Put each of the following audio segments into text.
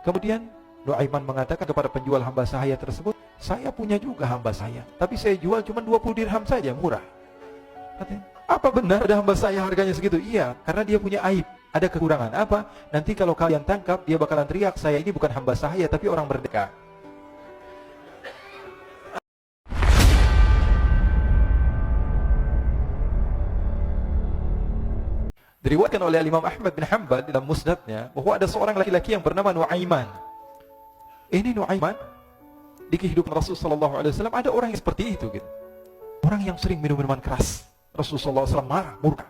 Kemudian Nuaiman mengatakan kepada penjual hamba sahaya tersebut, saya punya juga hamba saya, tapi saya jual cuma 20 dirham saja, murah. Katanya, apa benar ada hamba saya harganya segitu? Iya, karena dia punya aib, ada kekurangan. Apa? Nanti kalau kalian tangkap, dia bakalan teriak, saya ini bukan hamba sahaya, tapi orang merdeka. Diriwayatkan oleh Imam Ahmad bin Hanbal dalam musnadnya bahwa ada seorang laki-laki yang bernama Nuaiman. Ini Nuaiman di kehidupan Rasulullah SAW ada orang yang seperti itu gitu. Orang yang sering minum minuman keras. Rasulullah SAW marah, murka.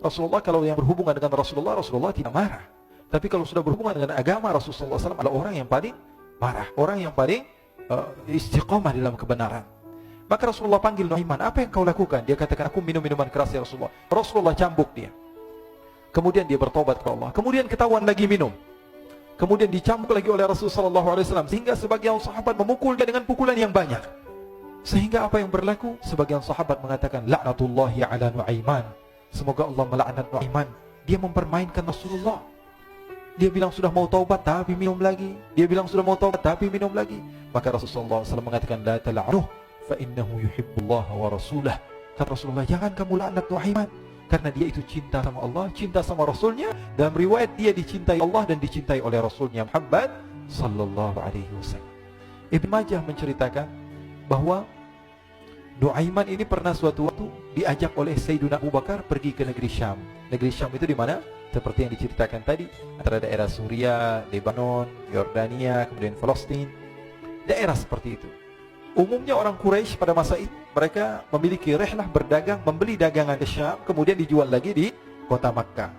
Rasulullah kalau yang berhubungan dengan Rasulullah tidak marah. Tapi kalau sudah berhubungan dengan agama, Rasulullah SAW adalah orang yang paling marah, orang yang paling istiqomah dalam kebenaran. Maka Rasulullah panggil Nuaiman, apa yang kau lakukan? Dia katakan, aku minum minuman keras ya Rasulullah. Rasulullah cambuk dia. Kemudian dia bertobat kepada Allah. Kemudian ketahuan lagi minum. Kemudian dicambuk lagi oleh Rasulullah SAW. Sehingga sebagian sahabat memukul dia dengan pukulan yang banyak. Sehingga apa yang berlaku? Sebagian sahabat mengatakan, La'natullahi ala Nuaiman. Semoga Allah melaknat Nuaiman. Dia mempermainkan Rasulullah. Dia bilang sudah mau taubat tapi minum lagi. Dia bilang sudah mau taubat tapi minum lagi. Maka Rasulullah SAW mengatakan, La tala'nuh fa innahu yuhibbullaha wa rasulah. Kata Rasulullah, jangan kamu laknat Nuaiman, karena dia itu cinta sama Allah, cinta sama Rasulnya. Dalam riwayat dia dicintai Allah dan dicintai oleh Rasulnya Muhammad sallallahu alaihi wasallam. Ibn Majah menceritakan bahwa Nuaiman ini pernah suatu waktu diajak oleh Sayyidina Abu Bakar pergi ke negeri Syam. Negeri Syam itu di mana? Seperti yang diceritakan tadi, antara daerah Suriah, Lebanon, Yordania, kemudian Palestina. Daerah seperti itu. Umumnya orang Quraisy pada masa itu mereka memiliki rihlah berdagang, membeli dagangan ke Syam, kemudian dijual lagi di kota Makkah.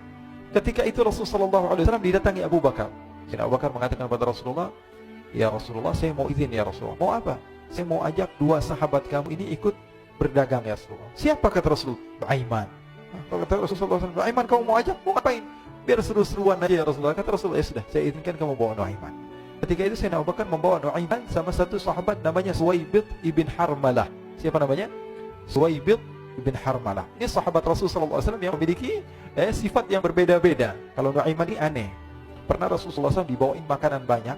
Ketika itu Rasulullah SAW didatangi Abu Bakar. Sayyidina Abu Bakar mengatakan kepada Rasulullah, ya Rasulullah, saya mau izin ya Rasulullah. Mau apa? Saya mau ajak dua sahabat kamu ini ikut berdagang ya Rasulullah. Siapa kata Rasulullah? Nuaiman. Kata Rasulullah SAW, Nuaiman kamu mau ajak? Mau ngapain? Biar seru-seruan aja ya Rasulullah. Kata Rasulullah, ya sudah, saya izinkan kamu bawa Nuaiman. Ketika itu Sayyidina Abu Bakar membawa Nuaiman sama satu sahabat namanya Suwaibid ibn Harmalah. Siapa namanya? Suwaibid ibn Harmalah. Ini sahabat Rasulullah SAW yang memiliki sifat yang berbeda-beda. Kalau Nuaiman ini aneh. Pernah Rasulullah SAW dibawain makanan banyak,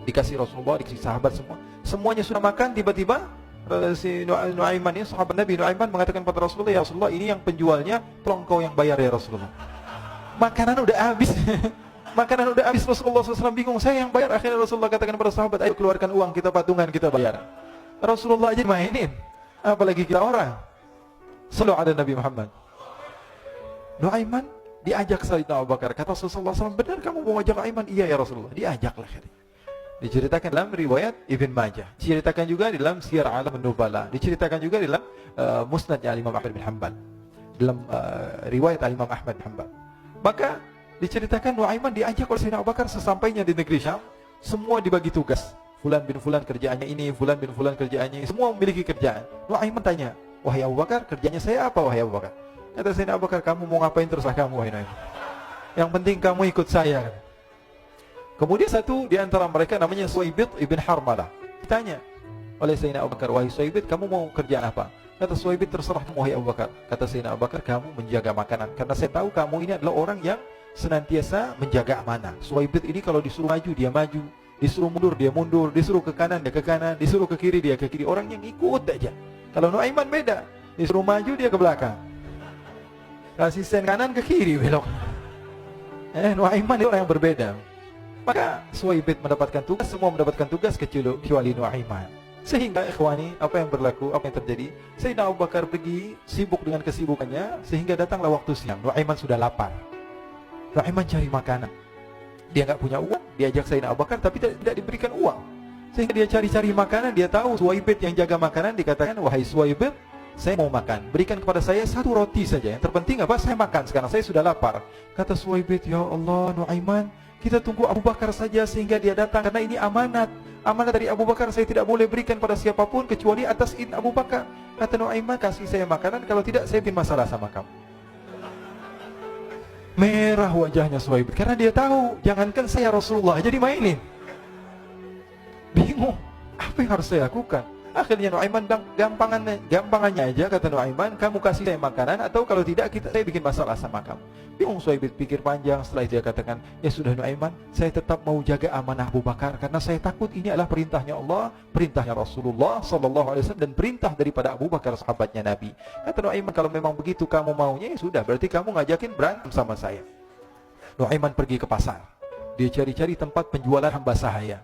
dikasih Rasulullah, dikasih sahabat semua. Semuanya sudah makan, tiba-tiba si Nuaiman ini, sahabat Nabi Nuaiman mengatakan kepada Rasulullah, ya Rasulullah, ini yang penjualnya, tolong kau yang bayar ya Rasulullah. Makanan udah habis. Makanan udah habis, Rasulullah SAW bingung, saya yang bayar. Akhirnya Rasulullah katakan kepada sahabat, ayo keluarkan uang, kita patungan, kita bayar. Rasulullah aja mainin, apalagi kita orang. Sallu ala Nabi Muhammad. Nuaiman diajak Sayyidina Abu Bakar. Kata Rasulullah SAW, benar kamu mau ajak Nuaiman? Iya ya Rasulullah. Diajaklah. Diceritakan dalam riwayat Ibn Majah, diceritakan juga dalam Siyar A'lam An-Nubala, diceritakan juga dalam Musnadnya Imam Ahmad bin Hanbal, dalam riwayat Imam Ahmad bin Hanbal. Maka diceritakan Nuaiman diajak oleh Sayyidina Abu Bakar. Sesampainya di negeri Syam, semua dibagi tugas. Fulan bin Fulan kerjaannya ini, Fulan bin Fulan kerjaannya ini. Semua memiliki kerjaan. Nuaiman tanya, wahai Abu Bakar, kerjanya saya apa wahai Abu Bakar? Kata Sayyidina Abu Bakar, kamu mau ngapain terserah kamu wahai Nuaiman. Yang penting kamu ikut saya. Kemudian satu di antara mereka namanya Suwaibid ibn Harmalah. Ditanya oleh Sayyidina Abu Bakar, wahai Suwaibid, kamu mau kerjaan apa? Kata Suwaibid, terserah wahai Abu Bakar. Kata Sayyidina Abu Bakar, kamu menjaga makanan, karena saya tahu kamu ini adalah orang yang senantiasa menjaga amanah. Suwaibid ini kalau disuruh maju dia maju, disuruh mundur dia mundur, disuruh ke kanan dia ke kanan, disuruh ke kiri dia ke kiri. Orang yang ikut aja. Kalau Nuaiman beda, disuruh maju dia ke belakang, kasih sen kanan ke kiri belok. Nuaiman itu orang yang berbeda. Maka Suwaibid mendapatkan tugas, semua mendapatkan tugas kecuali Nuaiman. Sehingga ikhwani, apa yang berlaku, apa yang terjadi? Sayyidina Abu Bakar pergi sibuk dengan kesibukannya, sehingga datanglah waktu siang. Nuaiman sudah lapar. Nuaiman cari makanan. Dia nggak punya uang, diajak Sayyidina Abu Bakar tapi tidak diberikan uang. Sehingga dia cari-cari makanan, dia tahu Suwaibid yang jaga makanan, dikatakan, wahai Suwaibid, saya mau makan, berikan kepada saya satu roti saja. Yang terpenting apa? Saya makan sekarang, saya sudah lapar. Kata Suwaibid, ya Allah Nuaiman, kita tunggu Abu Bakar saja sehingga dia datang, karena ini amanat. Amanat dari Abu Bakar, saya tidak boleh berikan pada siapapun kecuali atas izin Abu Bakar. Kata Nuaiman, kasih saya makanan, kalau tidak saya bikin masalah sama kamu. Merah wajahnya Suwaibid, karena dia tahu, jangankan saya Rasulullah jadi mainin. Bingung, apa yang harus saya lakukan? Akhirnya Nuaiman bilang, gampangannya aja, kata Nuaiman, kamu kasih saya makanan, atau kalau tidak, saya bikin masalah sama kamu. Bingung Suhaib pikir panjang, setelah itu dia katakan, ya sudah Nuaiman, saya tetap mau jaga amanah Abu Bakar, karena saya takut ini adalah perintahnya Allah, perintahnya Rasulullah SAW, dan perintah daripada Abu Bakar, sahabatnya Nabi. Kata Nuaiman, kalau memang begitu kamu maunya, ya sudah, berarti kamu ngajakin berantem sama saya. Nuaiman pergi ke pasar, dia cari-cari tempat penjualan hamba sahaya.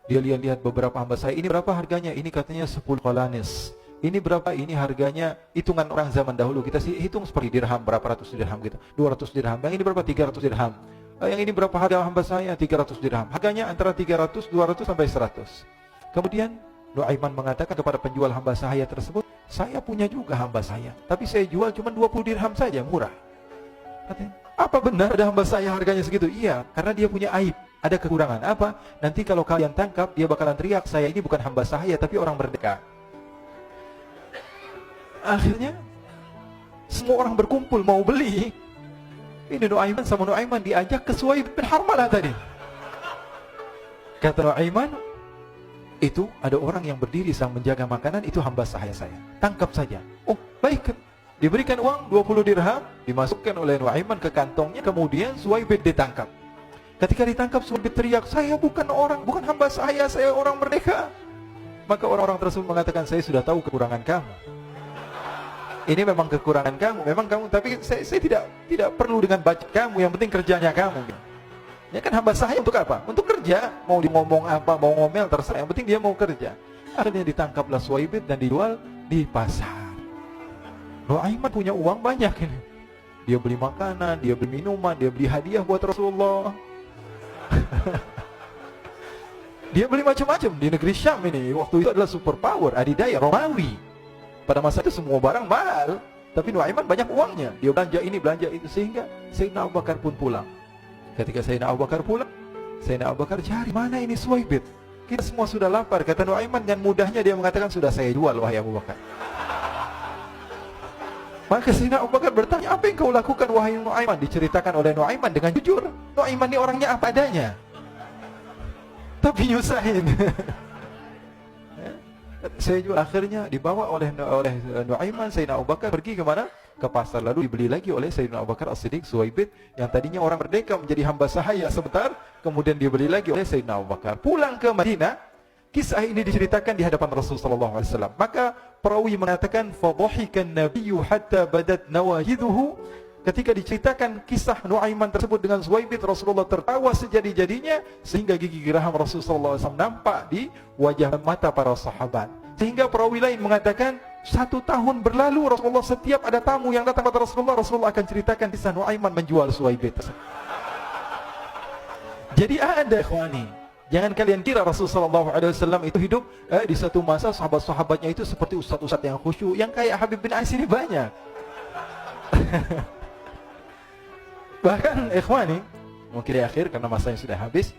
Dia lihat-lihat beberapa hamba sahaya, ini berapa harganya? Ini katanya 10 qalanis. Ini berapa? Ini harganya, hitungan orang zaman dahulu, kita sih hitung seperti dirham, berapa ratus dirham gitu, 200 dirham. Yang ini berapa? 300 dirham. Yang ini berapa harga hamba sahaya? 300 dirham. Harganya antara 300, 200 sampai 100. Kemudian Nuaiman mengatakan kepada penjual hamba sahaya tersebut, saya punya juga hamba saya, tapi saya jual cuma 20 dirham saja, murah. Katanya, apa benar ada hamba saya harganya segitu? Iya, karena dia punya aib, ada kekurangan. Apa? Nanti kalau kalian tangkap, dia bakalan teriak, saya ini bukan hamba sahaya, tapi orang merdeka. Akhirnya semua orang berkumpul mau beli. Ini Nuaiman sama Nuaiman diajak ke Suhaib bin Harmalah tadi. Kata Nuaiman, itu ada orang yang berdiri sang menjaga makanan, itu hamba sahaya saya, tangkap saja. Oh baik. Diberikan uang 20 dirham, dimasukkan oleh Nuaiman ke kantongnya, kemudian Suhaib ditangkap. Ketika ditangkap, Suhaib teriak, saya bukan hamba saya orang merdeka. Maka orang-orang tersebut mengatakan, saya sudah tahu kekurangan kamu. Ini memang kekurangan kamu, tapi saya tidak perlu dengan budget kamu, yang penting kerjanya kamu. Ya kan hamba sahaya untuk apa? Untuk kerja, mau ngomong apa, mau ngomel terserah, yang penting dia mau kerja. Akhirnya ditangkaplah Suhaib dan dijual di pasar. Nuaiman punya uang banyak ini. Dia beli makanan, dia beli minuman, dia beli hadiah buat Rasulullah. Dia beli macam-macam di negeri Syam ini. Waktu itu adalah superpower, adidaya Romawi. Pada masa itu semua barang mahal, tapi Nuaiman banyak uangnya. Dia belanja ini, belanja itu, sehingga Sayyidina Abu Bakar pun pulang. Ketika Sayyidina Abu Bakar pulang, Sayyidina Abu Bakar cari, mana ini Suhaib? Kita semua sudah lapar. Kata Nuaiman, dengan mudahnya dia mengatakan, sudah saya jual wahai Abu Bakar. Maka Sayyidina Abu Bakar bertanya, apa yang kau lakukan wahai Nuaiman? Diceritakan oleh Nuaiman dengan jujur. Nuaiman ini orangnya apa adanya, tapi nyusahin. Saya jual. Akhirnya dibawa oleh Nuaiman, Sayyidina Abu Bakar pergi kemana? Ke pasar. Lalu dibeli lagi oleh Sayyidina Abu Bakar As-Siddiq, Suhaib yang tadinya orang merdeka menjadi hamba sahaya sebentar, kemudian dibeli lagi oleh Sayyidina Abu Bakar. Pulang ke Madinah, kisah ini diceritakan di hadapan Rasulullah SAW. Maka perawi mengatakan, fadhahikan nabiyyu hatta badat nawahiduhu. Ketika diceritakan kisah Nuaiman tersebut dengan Suhaib, Rasulullah tertawa sejadi-jadinya, sehingga gigi geraham Rasulullah SAW nampak di wajah mata para sahabat. Sehingga perawi lain mengatakan, 1 tahun berlalu Rasulullah, setiap ada tamu yang datang kepada Rasulullah akan ceritakan kisah Nuaiman menjual Suhaib. Jadi ada ikhwani, jangan kalian kira Rasulullah SAW itu hidup di satu masa sahabat-sahabatnya itu seperti ustaz-ustaz yang khusyuk, yang kayak Habib bin Ais ini banyak. Bahkan ikhwani, mungkin di akhir karena masanya sudah habis,